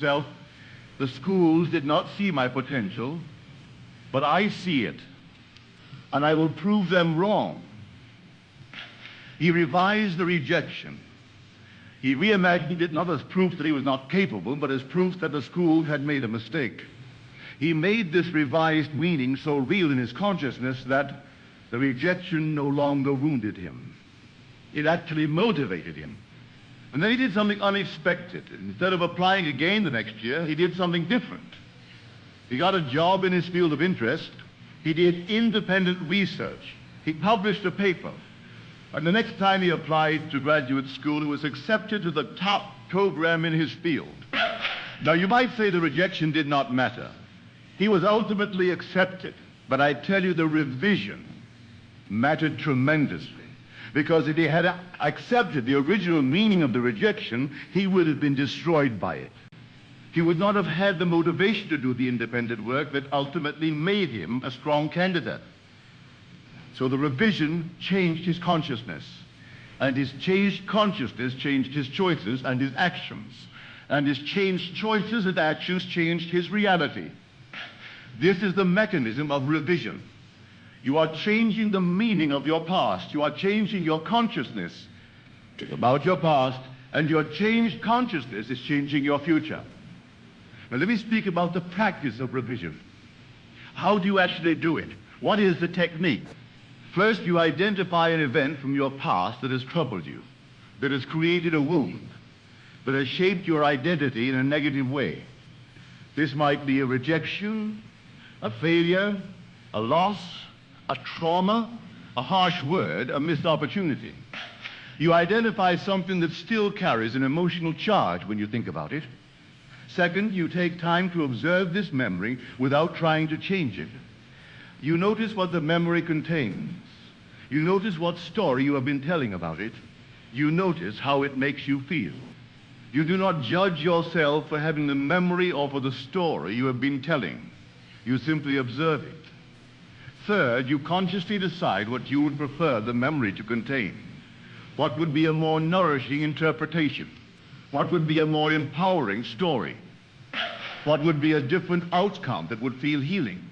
Self, the schools did not see my potential, but I see it, and I will prove them wrong. He revised the rejection. He reimagined it not as proof that he was not capable, but as proof that the school had made a mistake. He made this revised meaning so real in his consciousness that the rejection no longer wounded him. It actually motivated him. And then he did something unexpected. Instead of applying again the next year, he did something different. He got a job in his field of interest. He did independent research. He published a paper. And the next time he applied to graduate school, he was accepted to the top program in his field. Now, you might say the rejection did not matter. He was ultimately accepted. But I tell you, the revision mattered tremendously. Because if he had accepted the original meaning of the rejection, he would have been destroyed by it. He would not have had the motivation to do the independent work that ultimately made him a strong candidate. So the revision changed his consciousness. And his changed consciousness changed his choices and his actions. And his changed choices and actions changed his reality. This is the mechanism of revision. You are changing the meaning of your past. You are changing your consciousness about your past, and your changed consciousness is changing your future. Now let me speak about the practice of revision. How do you actually do it? What is the technique? First, you identify an event from your past that has troubled you, that has created a wound, that has shaped your identity in a negative way. This might be a rejection, a failure, a loss, a trauma, a harsh word, a missed opportunity. You identify something that still carries an emotional charge when you think about it. Second, you take time to observe this memory without trying to change it. You notice what the memory contains. You notice what story you have been telling about it. You notice how it makes you feel. You do not judge yourself for having the memory or for the story you have been telling. You simply observe it. Third, you consciously decide what you would prefer the memory to contain. What would be a more nourishing interpretation? What would be a more empowering story? What would be a different outcome that would feel healing?